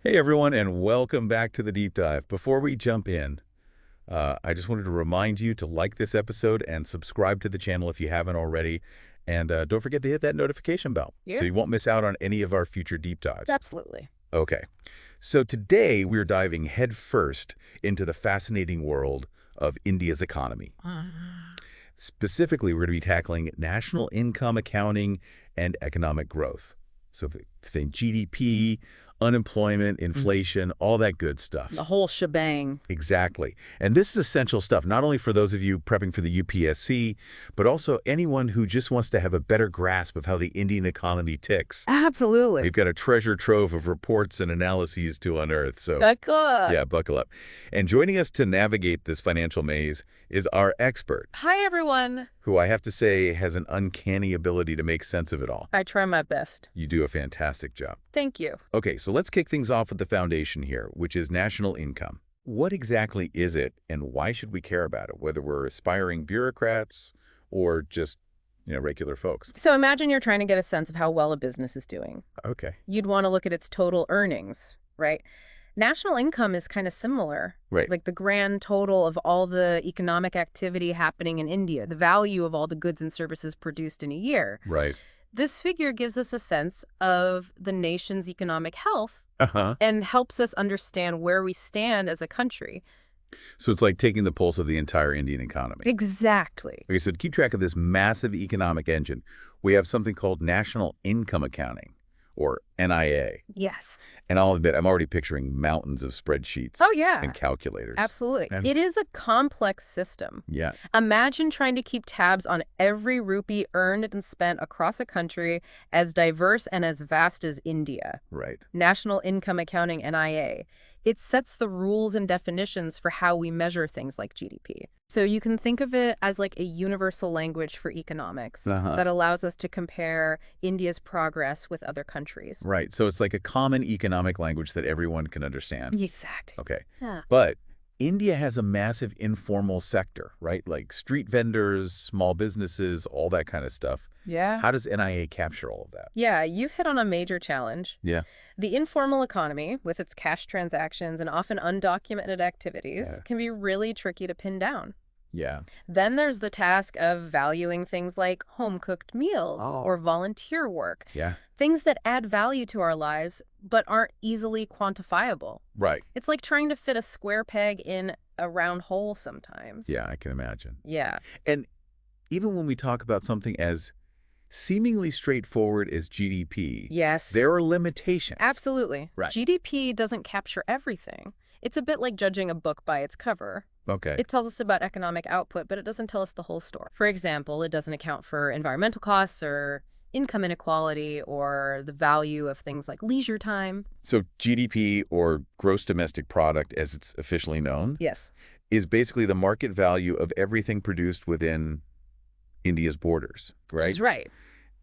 Hey everyone, and welcome back to the deep dive. Before we jump in, I just wanted to remind you to like this episode and subscribe to the channel if you haven't already. And don't forget to hit that notification bell Yeah, so you won't miss out on any of our future deep dives. absolutely. Okay, so today we're diving headfirst into the fascinating world of India's economy. Specifically, we're going to be tackling national income accounting and economic growth. So think GDP, unemployment, inflation, all that good stuff. The whole shebang. Exactly. And this is essential stuff, not only for those of you prepping for the UPSC, but also anyone who just wants to have a better grasp of how the Indian economy ticks. Absolutely. We've got a treasure trove of reports and analyses to unearth. So yeah, buckle up. And joining us to navigate this financial maze is our expert, Hi, everyone. who I have to say has an uncanny ability to make sense of it all. I try my best. You do a fantastic job. Thank you. Okay, so let's kick things off with the foundation here, which is national income. What exactly is it, and why should we care about it, whether we're aspiring bureaucrats or just, regular folks? So imagine you're trying to get a sense of how well a business is doing. Okay. You'd want to look at its total earnings, right? National income is kind of similar. Right. Like the grand total of all the economic activity happening in India, the value of all the goods and services produced in a year. Right. This figure gives us a sense of the nation's economic health Uh-huh. and helps us understand where we stand as a country. So it's like taking the pulse of the entire Indian economy. Exactly. Okay, so to keep track of this massive economic engine, we have something called national income accounting, or NIA. Yes. And I'll admit, I'm already picturing mountains of spreadsheets Oh, yeah. and calculators. Absolutely. And- It is a complex system. Yeah. Imagine trying to keep tabs on every rupee earned and spent across a country as diverse and as vast as India. Right. National Income Accounting, NIA. It sets the rules and definitions for how we measure things like GDP. So you can think of it as like a universal language for economics that allows us to compare India's progress with other countries. Right. So it's like a common economic language that everyone can understand. Exactly. Okay. Yeah. But India has a massive informal sector, right? Like street vendors, small businesses, all that kind of stuff. Yeah. How does NIA capture all of that? Yeah, you've hit on a major challenge. Yeah. The informal economy, with its cash transactions and often undocumented activities, can be really tricky to pin down. Yeah. Then there's the task of valuing things like home-cooked meals or volunteer work, Yeah. things that add value to our lives but aren't easily quantifiable. Right. It's like trying to fit a square peg in a round hole sometimes. Yeah, I can imagine. Yeah. And even when we talk about something as seemingly straightforward as GDP, Yes. there are limitations. Absolutely. Right. GDP doesn't capture everything. It's a bit like judging a book by its cover. Okay. It tells us about economic output, but it doesn't tell us the whole story. For example, it doesn't account for environmental costs or income inequality or the value of things like leisure time. So GDP, or gross domestic product as it's officially known, Yes. is basically the market value of everything produced within India's borders, right? That's right.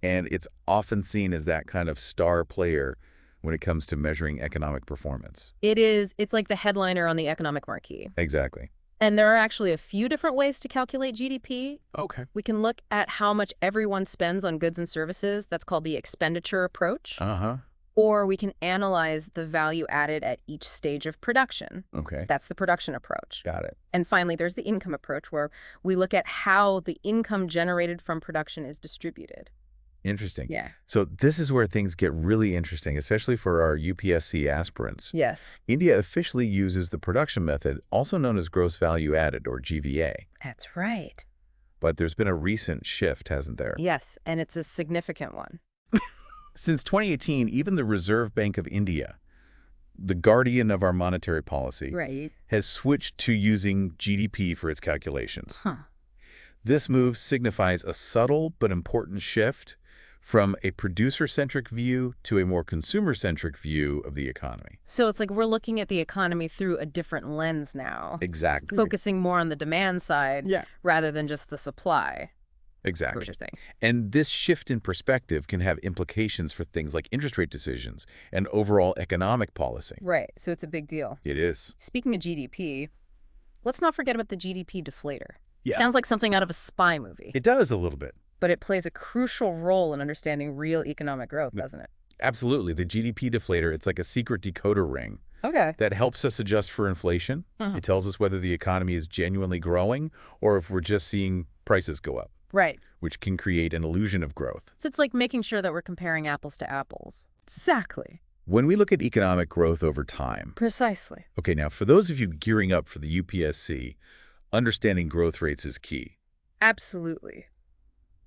And it's often seen as that kind of star player when it comes to measuring economic performance. It's like the headliner on the economic marquee. Exactly. And there are actually a few different ways to calculate GDP. Okay. We can look at how much everyone spends on goods and services. That's called the expenditure approach. Uh-huh. Or we can analyze the value added at each stage of production. Okay. That's the production approach. Got it. And finally, there's the income approach, where we look at how the income generated from production is distributed. Interesting. Yeah. So this is where things get really interesting, especially for our UPSC aspirants. Yes. India officially uses the production method, also known as gross value added, or GVA. That's right. But there's been a recent shift, hasn't there? Yes, and it's a significant one. Since 2018, even the Reserve Bank of India, the guardian of our monetary policy, Right. has switched to using GDP for its calculations. Huh. This move signifies a subtle but important shift from a producer-centric view to a more consumer-centric view of the economy. So it's like we're looking at the economy through a different lens now, Exactly. focusing more on the demand side rather than just the supply. Exactly. Interesting. And this shift in perspective can have implications for things like interest rate decisions and overall economic policy. Right, so it's a big deal. It is. Speaking of GDP, let's not forget about the GDP deflator. Yeah. Sounds like something out of a spy movie. It does a little bit. But it plays a crucial role in understanding real economic growth, doesn't it? Absolutely. The GDP deflator, it's like a secret decoder ring Okay. that helps us adjust for inflation. Uh-huh. It tells us whether the economy is genuinely growing or if we're just seeing prices go up, Right. which can create an illusion of growth. So it's like making sure that we're comparing apples to apples. Exactly. When we look at economic growth over time, Precisely. okay, now for those of you gearing up for the UPSC, understanding growth rates is key. Absolutely.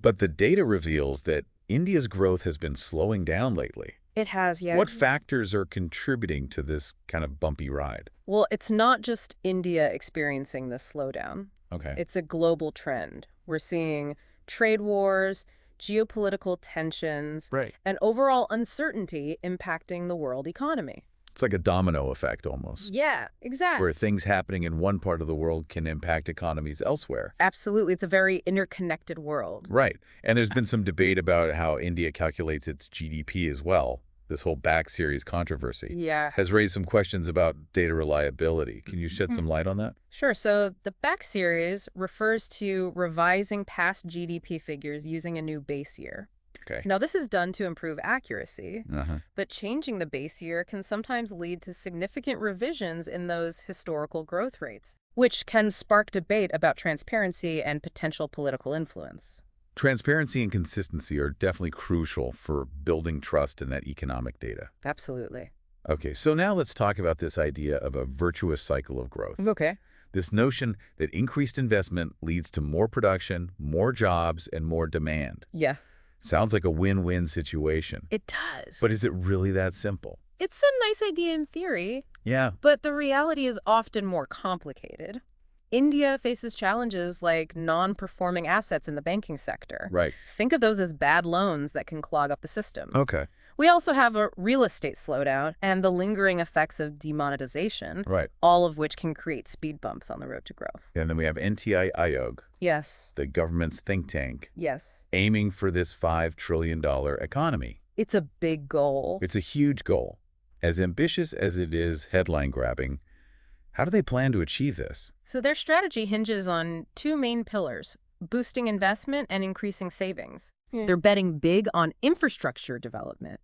But the data reveals that India's growth has been slowing down lately. It has, yeah. What factors are contributing to this kind of bumpy ride? Well, it's not just India experiencing this slowdown. Okay. It's a global trend. We're seeing trade wars, geopolitical tensions, Right. and overall uncertainty impacting the world economy. It's like a domino effect almost, Yeah, exactly. where things happening in one part of the world can impact economies elsewhere. Absolutely. It's a very interconnected world. Right. And there's been some debate about how India calculates its GDP as well. This whole back series controversy Yeah. has raised some questions about data reliability. Can you shed some light on that? Sure. So the back series refers to revising past GDP figures using a new base year. Okay. Now, this is done to improve accuracy, Uh-huh. but changing the base year can sometimes lead to significant revisions in those historical growth rates, which can spark debate about transparency and potential political influence. Transparency and consistency are definitely crucial for building trust in that economic data. Absolutely. Okay, so now let's talk about this idea of a virtuous cycle of growth. Okay. This notion that increased investment leads to more production, more jobs, and more demand. Yeah, Sounds like a win-win situation. it does. But is it really that simple? It's a nice idea in theory, Yeah. but the reality is often more complicated. India faces challenges like non-performing assets in the banking sector. Right. Think of those as bad loans that can clog up the system. Okay. We also have a real estate slowdown and the lingering effects of demonetization, Right. all of which can create speed bumps on the road to growth. And then we have NTI Aayog, Yes. the government's think tank, Yes. aiming for this $5 trillion economy. It's a big goal. It's a huge goal. As ambitious as it is headline-grabbing, how do they plan to achieve this? So their strategy hinges on two main pillars: boosting investment and increasing savings. They're betting big on infrastructure development,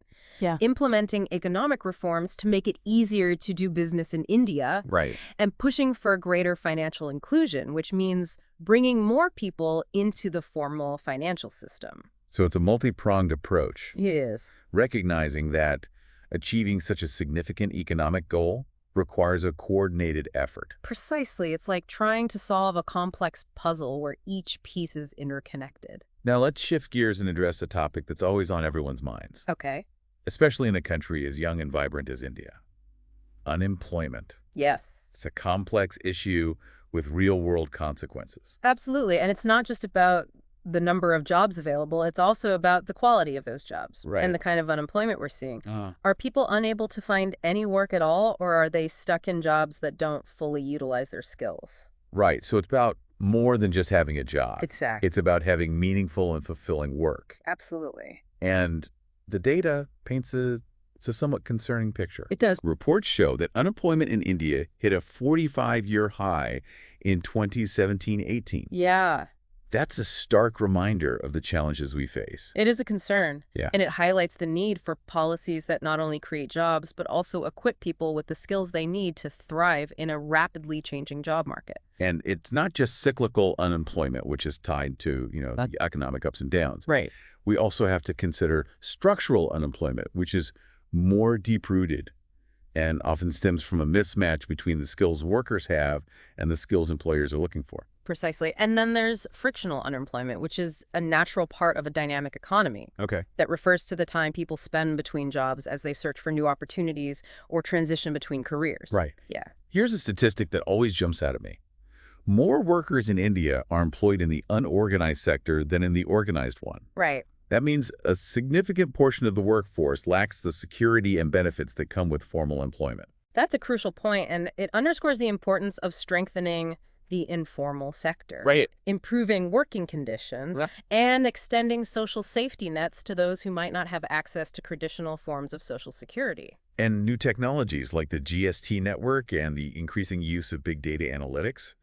implementing economic reforms to make it easier to do business in India, Right. and pushing for greater financial inclusion, which means bringing more people into the formal financial system. So it's a multi-pronged approach, It is. recognizing that achieving such a significant economic goal requires a coordinated effort. Precisely. It's like trying to solve a complex puzzle where each piece is interconnected. Now let's shift gears and address a topic that's always on everyone's minds, Okay. especially in a country as young and vibrant as India. Unemployment. Yes. It's a complex issue with real-world consequences. Absolutely. And it's not just about the number of jobs available, it's also about the quality of those jobs Right. and the kind of unemployment we're seeing. Are people unable to find any work at all, or are they stuck in jobs that don't fully utilize their skills? Right, so it's about more than just having a job. Exactly. It's about having meaningful and fulfilling work. Absolutely. And the data paints it's a somewhat concerning picture. It does. Reports show that unemployment in India hit a 45-year high in 2017-18. Yeah. That's a stark reminder of the challenges we face. It is a concern. Yeah. And it highlights the need for policies that not only create jobs, but also equip people with the skills they need to thrive in a rapidly changing job market. And it's not just cyclical unemployment, which is tied to, the economic ups and downs. Right. We also have to consider structural unemployment, which is more deep-rooted and often stems from a mismatch between the skills workers have and the skills employers are looking for. Precisely. And then there's frictional unemployment, which is a natural part of a dynamic economy Okay. that refers to the time people spend between jobs as they search for new opportunities or transition between careers. Right. Yeah. Here's a statistic that always jumps out at me. More workers in India are employed in the unorganized sector than in the organized one. Right. That means a significant portion of the workforce lacks the security and benefits that come with formal employment. That's a crucial point, and it underscores the importance of strengthening the informal sector, Right. improving working conditions, and extending social safety nets to those who might not have access to traditional forms of social security. And new technologies like the GST network and the increasing use of big data analytics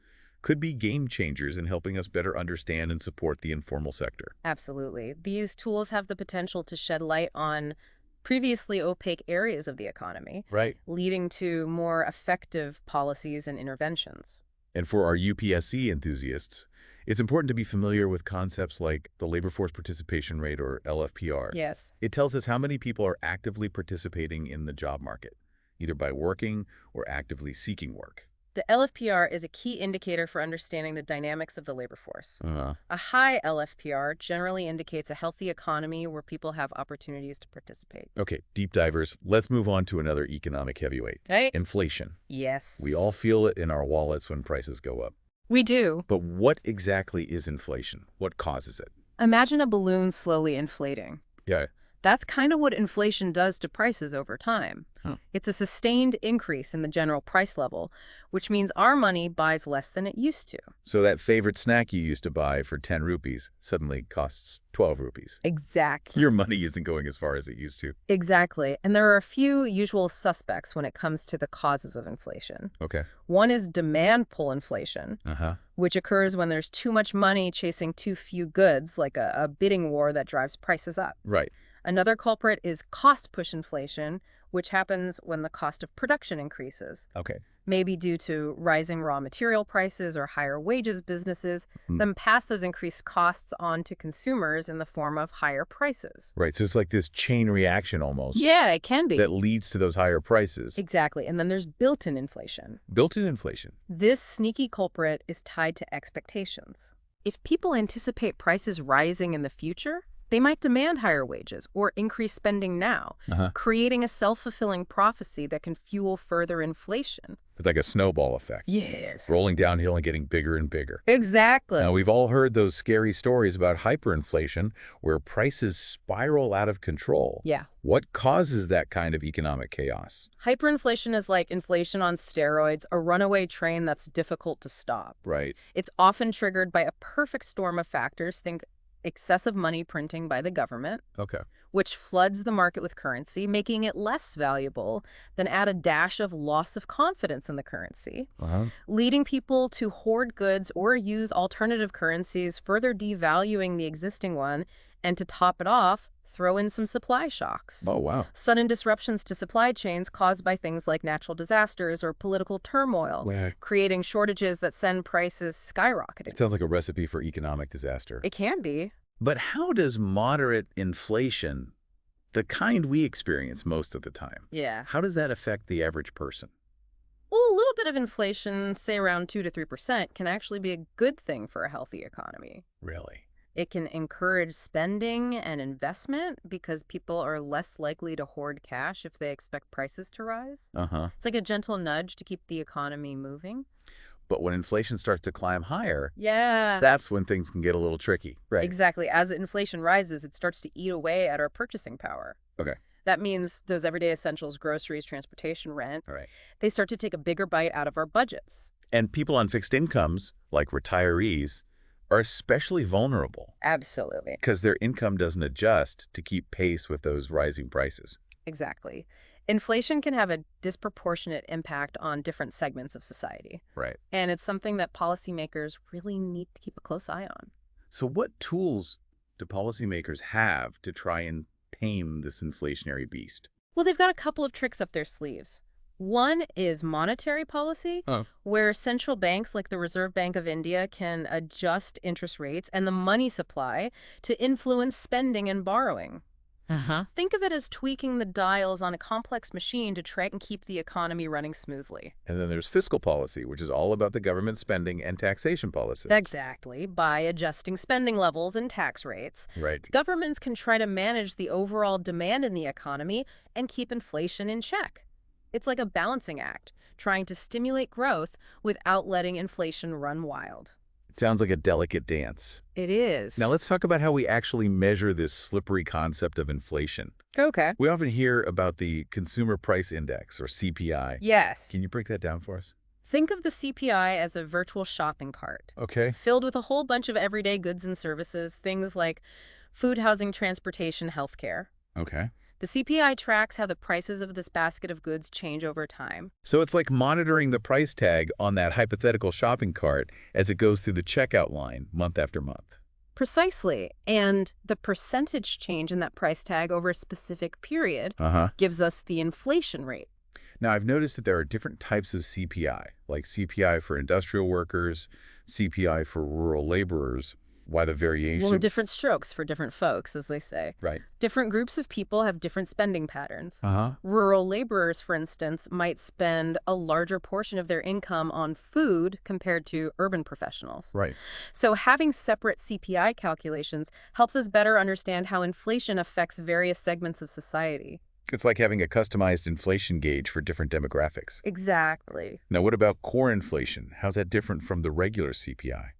could be game changers in helping us better understand and support the informal sector. Absolutely. These tools have the potential to shed light on previously opaque areas of the economy, Right. leading to more effective policies and interventions. And for our UPSC enthusiasts, it's important to be familiar with concepts like the labor force participation rate, or LFPR. Yes. It tells us how many people are actively participating in the job market, either by working or actively seeking work. The LFPR is a key indicator for understanding the dynamics of the labor force. A high LFPR generally indicates a healthy economy where people have opportunities to participate. Okay, deep divers, let's move on to another economic heavyweight. Right? Inflation. Yes. We all feel it in our wallets when prices go up. We do. But what exactly is inflation? What causes it? Imagine a balloon slowly inflating. Yeah. That's kind of what inflation does to prices over time. It's a sustained increase in the general price level, which means our money buys less than it used to. So that favorite snack you used to buy for 10 rupees suddenly costs 12 rupees. Exactly. Your money isn't going as far as it used to. Exactly. And there are a few usual suspects when it comes to the causes of inflation. Okay. One is demand pull inflation, Uh-huh. which occurs when there's too much money chasing too few goods, like a bidding war that drives prices up. Right. Another culprit is cost push inflation, which happens when the cost of production increases. Okay. Maybe due to rising raw material prices or higher wages businesses, then pass those increased costs on to consumers in the form of higher prices. Right. So it's like this chain reaction almost. Yeah, it can be. That leads to those higher prices. Exactly. And then there's built-in inflation. Built-in inflation. This sneaky culprit is tied to expectations. If people anticipate prices rising in the future, they might demand higher wages or increase spending now, creating a self-fulfilling prophecy that can fuel further inflation. It's like a snowball effect. Yes. Rolling downhill and getting bigger and bigger. Exactly. Now, we've all heard those scary stories about hyperinflation, where prices spiral out of control. Yeah. What causes that kind of economic chaos? Hyperinflation is like inflation on steroids, a runaway train that's difficult to stop. Right. It's often triggered by a perfect storm of factors. Think excessive money printing by the government, Okay. which floods the market with currency, making it less valuable, then add a dash of loss of confidence in the currency, leading people to hoard goods or use alternative currencies, further devaluing the existing one, and to top it off, throw in some supply shocks. Oh, wow. Sudden disruptions to supply chains caused by things like natural disasters or political turmoil, creating shortages that send prices skyrocketing. It sounds like a recipe for economic disaster. It can be. But how does moderate inflation, the kind we experience most of the time, Yeah. how does that affect the average person? Well, a little bit of inflation, say around 2 to 3%, can actually be a good thing for a healthy economy. Really? It can encourage spending and investment because people are less likely to hoard cash if they expect prices to rise. It's like a gentle nudge to keep the economy moving. But when inflation starts to climb higher, Yeah. that's when things can get a little tricky. Right. Exactly. As inflation rises, it starts to eat away at our purchasing power. Okay. That means those everyday essentials, groceries, transportation, rent, All right. they start to take a bigger bite out of our budgets. And people on fixed incomes, like retirees, are especially vulnerable Absolutely. because their income doesn't adjust to keep pace with those rising prices. Exactly. Inflation can have a disproportionate impact on different segments of society. Right. And it's something that policymakers really need to keep a close eye on. So what tools do policymakers have to try and tame this inflationary beast? Well, they've got a couple of tricks up their sleeves. One is monetary policy, where central banks like the Reserve Bank of India can adjust interest rates and the money supply to influence spending and borrowing. Think of it as tweaking the dials on a complex machine to try and keep the economy running smoothly. And then there's fiscal policy, which is all about the government spending and taxation policies. Exactly. By adjusting spending levels and tax rates, Right. governments can try to manage the overall demand in the economy and keep inflation in check. It's like a balancing act, trying to stimulate growth without letting inflation run wild. It sounds like a delicate dance. It is. Now let's talk about how we actually measure this slippery concept of inflation. Okay. We often hear about the Consumer Price Index, or CPI. Yes. Can you break that down for us? Think of the CPI as a virtual shopping cart, Okay. filled with a whole bunch of everyday goods and services, things like food, housing, transportation, healthcare. Okay. The CPI tracks how the prices of this basket of goods change over time. So it's like monitoring the price tag on that hypothetical shopping cart as it goes through the checkout line month after month. Precisely. And the percentage change in that price tag over a specific period gives us the inflation rate. Now, I've noticed that there are different types of CPI, like CPI for industrial workers, CPI for rural laborers. Why the variation? Well, different strokes for different folks, as they say. Right. Different groups of people have different spending patterns. Uh-huh. Rural laborers, for instance, might spend a larger portion of their income on food compared to urban professionals. Right. So having separate CPI calculations helps us better understand how inflation affects various segments of society. It's like having a customized inflation gauge for different demographics. Exactly. Now, what about core inflation? How's that different from the regular CPI?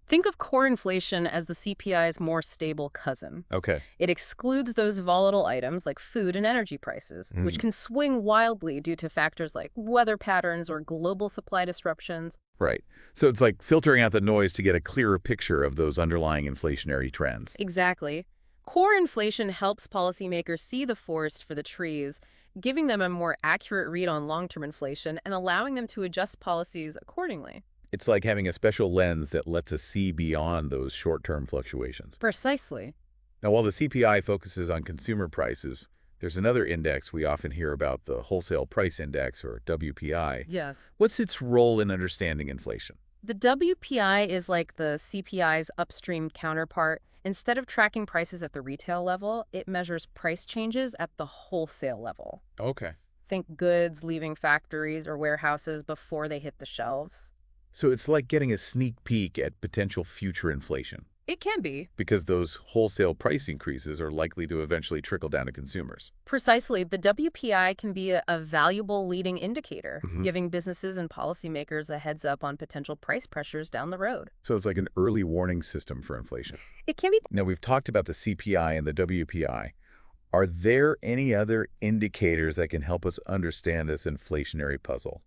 Think of core inflation as the CPI's more stable cousin. Okay. It excludes those volatile items like food and energy prices, which can swing wildly due to factors like weather patterns or global supply disruptions. Right. So it's like filtering out the noise to get a clearer picture of those underlying inflationary trends. Exactly. Core inflation helps policymakers see the forest for the trees, giving them a more accurate read on long-term inflation and allowing them to adjust policies accordingly. It's like having a special lens that lets us see beyond those short-term fluctuations. Precisely. Now, while the CPI focuses on consumer prices, there's another index we often hear about, the Wholesale Price Index, or WPI. Yeah. What's its role in understanding inflation? The WPI is like the CPI's upstream counterpart. Instead of tracking prices at the retail level, it measures price changes at the wholesale level. Okay. Think goods leaving factories or warehouses before they hit the shelves. So it's like getting a sneak peek at potential future inflation, It can be. because those wholesale price increases are likely to eventually trickle down to consumers. Precisely. The WPI can be a valuable leading indicator, giving businesses and policymakers a heads up on potential price pressures down the road. So it's like an early warning system for inflation. It can be. Now, we've talked about the CPI and the WPI. Are there any other indicators that can help us understand this inflationary puzzle?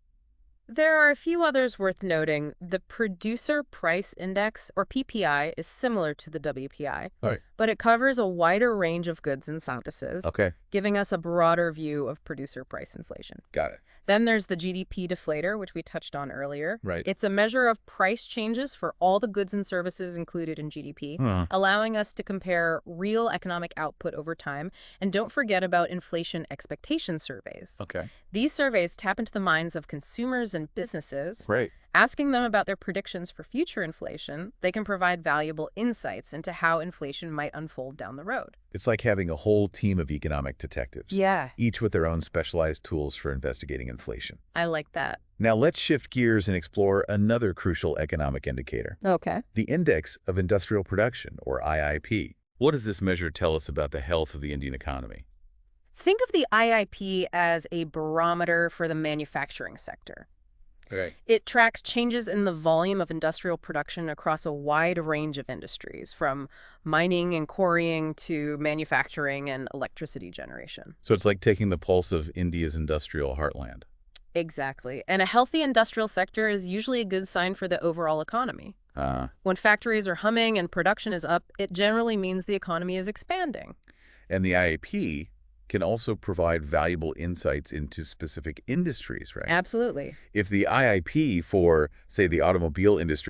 There are a few others worth noting. The Producer Price Index, or PPI, is similar to the WPI, but it covers a wider range of goods and services, Okay. giving us a broader view of producer price inflation. Got it. Then there's the GDP deflator, which we touched on earlier. Right. It's a measure of price changes for all the goods and services included in GDP, allowing us to compare real economic output over time. And don't forget about inflation expectation surveys. Okay. These surveys tap into the minds of consumers and businesses. Right. Asking them about their predictions for future inflation, they can provide valuable insights into how inflation might unfold down the road. It's like having a whole team of economic detectives. Yeah, Each with their own specialized tools for investigating inflation. I like that. Now let's shift gears and explore another crucial economic indicator, Okay. the Index of Industrial Production, or IIP. What does this measure tell us about the health of the Indian economy? Think of the IIP as a barometer for the manufacturing sector. Okay. It tracks changes in the volume of industrial production across a wide range of industries, from mining and quarrying to manufacturing and electricity generation. So it's like taking the pulse of India's industrial heartland. Exactly. And a healthy industrial sector is usually a good sign for the overall economy. When factories are humming and production is up, it generally means the economy is expanding. And the IIP can also provide valuable insights into specific industries, right? Absolutely. If the IIP for, say, the automobile industry